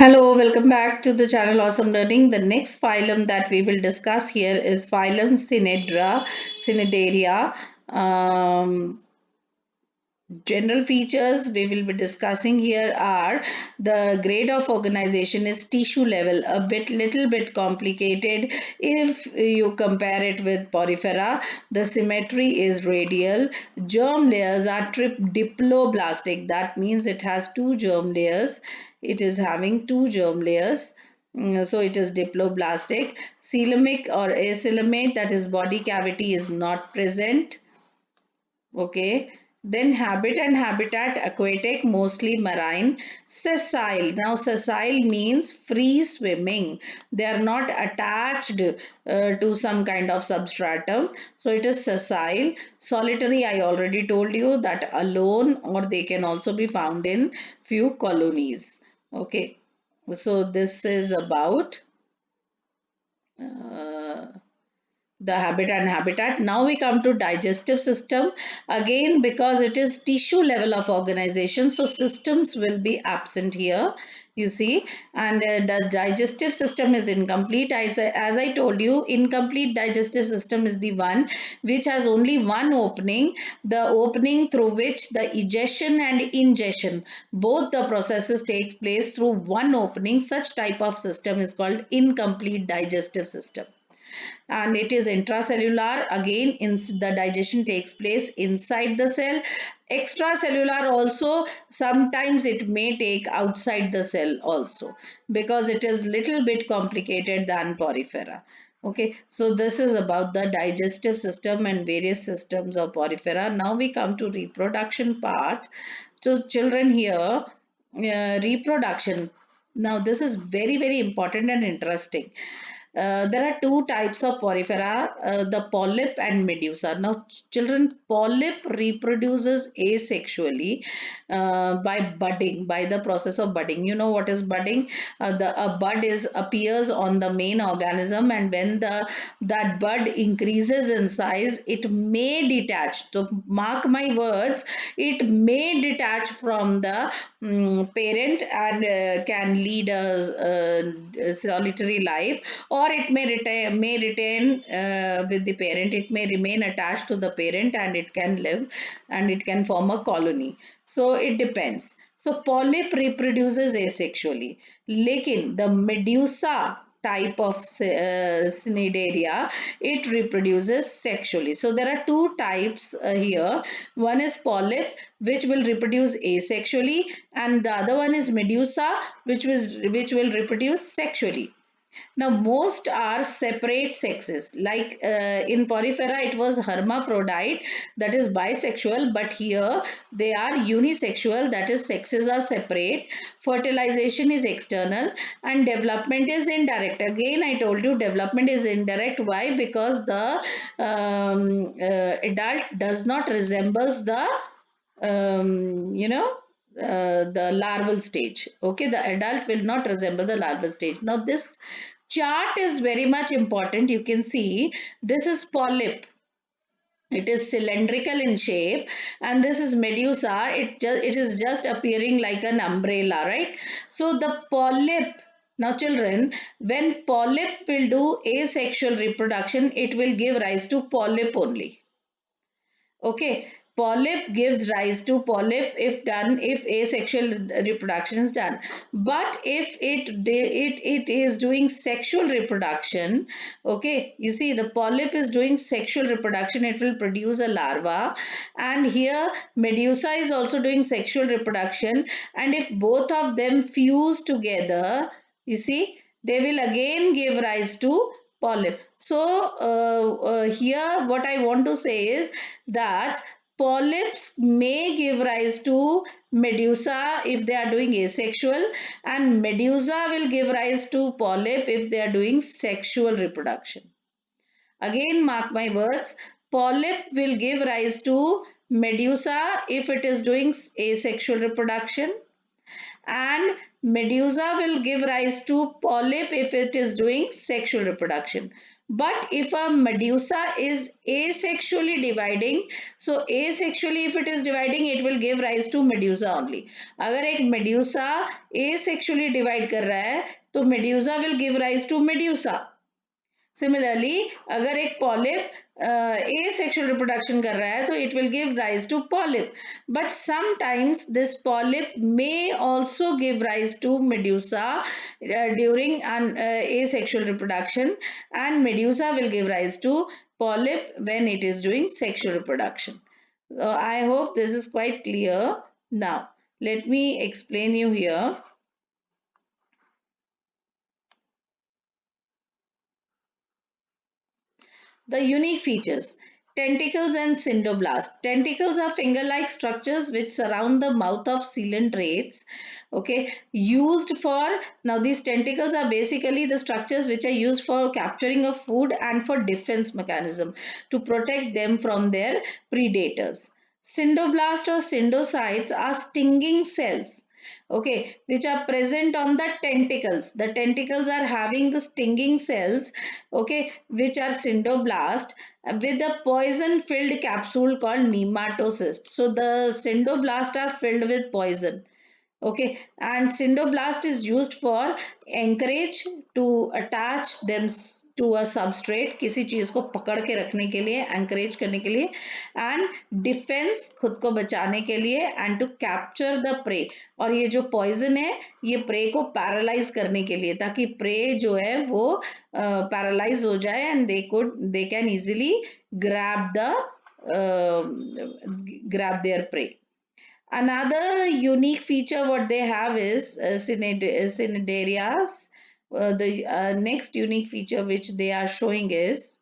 Hello, welcome back to the channel Awesome Learning. The next phylum that we will discuss here is phylum Cnidaria. Um, General features we will be discussing here are the grade of organization is tissue level, a little bit complicated if you compare it with Porifera. The symmetry is radial. Germ layers are diploblastic. That means it has two germ layers. It is having two germ layers. So it is diploblastic. Coelomic or acoelomate, that is body cavity, is not present. Okay. Then habit and habitat, aquatic, mostly marine. Sessile. Now sessile means free swimming. They are not attached to some kind of substratum. So it is sessile. Solitary, I already told you that alone, or they can also be found in few colonies. Okay. So this is about uh, the habit and habitat. Now we come to digestive system. Again, because it is tissue level of organization, so systems will be absent here, you see. And the digestive system is incomplete. As I told you, incomplete digestive system is the one which has only one opening, the opening through which the egestion and ingestion, both the processes takes place through one opening. Such type of system is called incomplete digestive system. And it is intracellular. Again, in the digestion takes place inside the cell. Extracellular also, sometimes it may take outside the cell also, because it is little bit complicated than porifera. Okay, so this is about the digestive system and various systems of porifera. Now we come to reproduction part. So children here, reproduction. Now this is very important and interesting. There are two types of porifera, the polyp and medusa. Now, children, polyp reproduces asexually by budding, by the process of budding. You know what is budding? The a bud is appears on the main organism, and when the that bud increases in size, it may detach. So, mark my words, it may detach from the parent and can lead a solitary life, or it may retain with the parent. It may remain attached to the parent and it can live and it can form a colony. So it depends. So polyp reproduces asexually. Lekin the medusa type of cnidaria, it reproduces sexually. So there are two types here. One is polyp, which will reproduce asexually, and the other one is medusa, which will reproduce sexually. Now, most are separate sexes. Like in Porifera, it was hermaphrodite, that is bisexual, but here they are unisexual, that is, sexes are separate. Fertilization is external and development is indirect. Again, I told you development is indirect. Why? Because the adult does not resembles the the larval stage. Okay, the adult will not resemble the larval stage. Now this chart is very much important. You can see this is polyp. It is cylindrical in shape, and this is medusa. It is just appearing like an umbrella, right? So the polyp. Now children, when polyp will do asexual reproduction, it will give rise to polyp only. Okay, polyp gives rise to polyp if asexual reproduction is done. But if it is doing sexual reproduction, okay, you see the polyp is doing sexual reproduction, it will produce a larva, and here medusa is also doing sexual reproduction, and if both of them fuse together, you see, they will again give rise to polyp. So here what I want to say is that polyps may give rise to medusa if they are doing asexual, and medusa will give rise to polyp if they are doing sexual reproduction. Again, mark my words, polyp will give rise to medusa if it is doing asexual reproduction, and Medusa will give rise to polyp if it is doing sexual reproduction. But if a medusa is asexually dividing, so asexually if it is dividing, it will give rise to medusa only. अगर एक medusa asexually divide कर रहा है, तो medusa will give rise to medusa. Similarly, अगर एक polyp asexual reproduction कर रहा है, तो it will give rise to polyp. But sometimes this polyp may also give rise to medusa during an asexual reproduction, and medusa will give rise to polyp when it is doing sexual reproduction. So I hope this is quite clear. Now, let me explain you here. The unique features. Tentacles and syndoblasts. Tentacles are finger-like structures which surround the mouth of coelentrates. Okay, used for, now these tentacles are basically the structures which are used for capturing of food and for defense mechanism to protect them from their predators. Syndoblasts or syndocytes are stinging cells, okay, which are present on the tentacles. The tentacles are having the stinging cells, okay, which are syndoblast with a poison filled capsule called nematocyst. So the syndoblast are filled with poison. Okay, and syndoblast is used for anchorage, to attach them to a substrate, किसी चीज को पकड़ के रखने के लिए, encourage करने के लिए, एंड डिफेंस, खुद को बचाने के लिए, and to capture the prey. और ये जो पॉइजन है, ये प्रे को पैरालाइज करने के लिए, ताकि प्रे जो है वो पैरालाइज हो जाए and they can easily grab the grab their prey. Another unique feature what they have is cnidarias. The next unique feature which they are showing is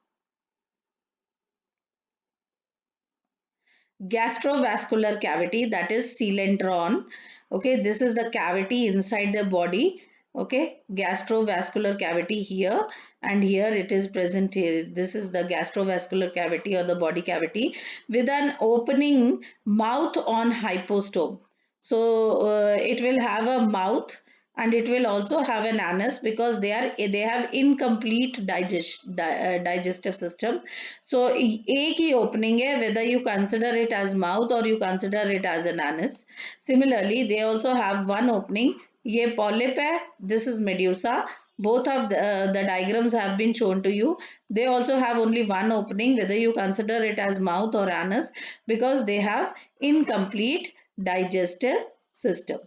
gastrovascular cavity, that is coelentron. Okay, this is the cavity inside the body. Okay, gastrovascular cavity here, and here it is present here. This is the gastrovascular cavity or the body cavity with an opening mouth on hypostome. So it will have a mouth and it will also have an anus, because they have incomplete digestive system. So एक ही opening है, whether you consider it as mouth or you consider it as an anus. Similarly, they also have one opening. ये polyp है, this is medusa. Both of the diagrams have been shown to you. They also have only one opening, whether you consider it as mouth or anus, because they have incomplete digestive system,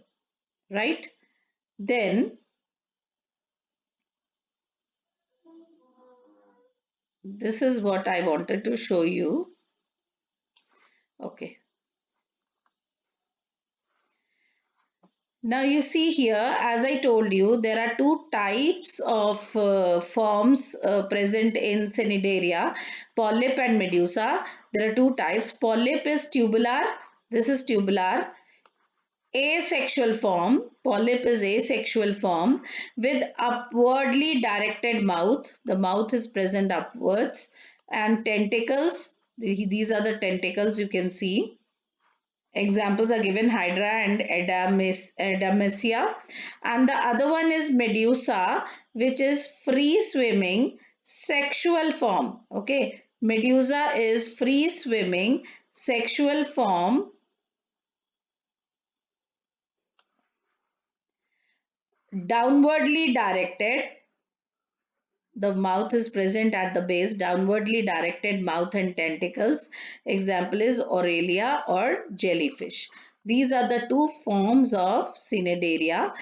right? Then this is what I wanted to show you. Okay. Now you see here, as I told you, there are two types of forms present in Cnidaria, polyp and medusa. There are two types. Polyp is tubular. This is tubular. Asexual form. Polyp is asexual form with upwardly directed mouth. The mouth is present upwards, and tentacles. These are the tentacles you can see. Examples are given: Hydra and Adamesia. And the other one is Medusa, which is free swimming sexual form. Okay, Medusa is free swimming sexual form, downwardly directed. The mouth is present at the base, downwardly directed mouth and tentacles. Example is Aurelia or jellyfish. These are the two forms of Cnidaria.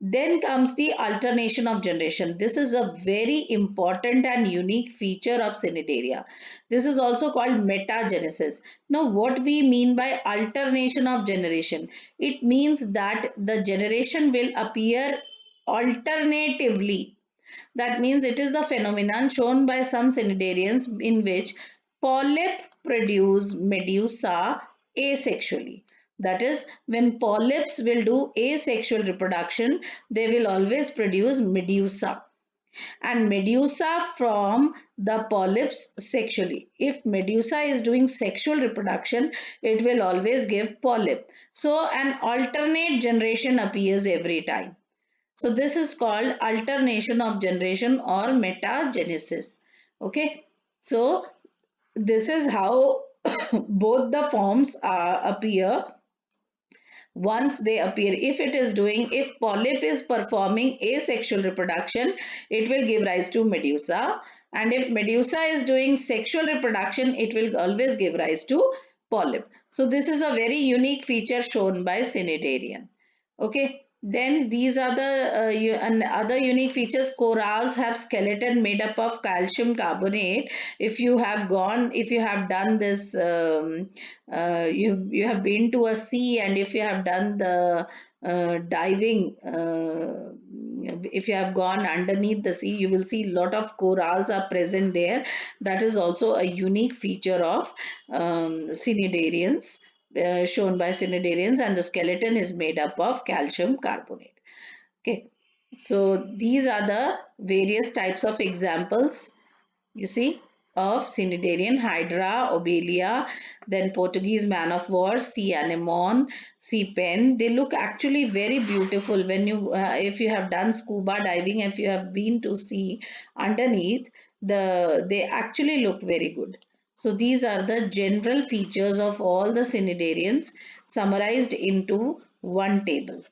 Then comes the alternation of generation. This is a very important and unique feature of Cnidaria. This is also called metagenesis. Now, what we mean by alternation of generation? It means that the generation will appear alternatively. That means it is the phenomenon shown by some cnidarians in which polyp produce medusa asexually. That is, when polyps will do asexual reproduction, they will always produce medusa, and medusa from the polyps sexually. If medusa is doing sexual reproduction, it will always give polyp. So an alternate generation appears every time. So this is called alternation of generation or metagenesis. Okay, so this is how both the forms appear once they appear. If it is doing, if polyp is performing asexual reproduction, it will give rise to medusa, and if medusa is doing sexual reproduction, it will always give rise to polyp. So this is a very unique feature shown by cnidarian. Okay, then these are the and other unique features. Corals have skeleton made up of calcium carbonate. If you have gone, if you have done this, you have been to a sea, and if you have done the diving, if you have gone underneath the sea, you will see a lot of corals are present there. That is also a unique feature of cnidarians, shown by cnidarians, and the skeleton is made up of calcium carbonate. Okay, so these are the various types of examples, you see, of cnidarian: Hydra, Obelia, then Portuguese man of war, sea anemone, sea pen. They look actually very beautiful when you, if you have done scuba diving, if you have been to sea underneath, they actually look very good. So these are the general features of all the cnidarians summarized into one table.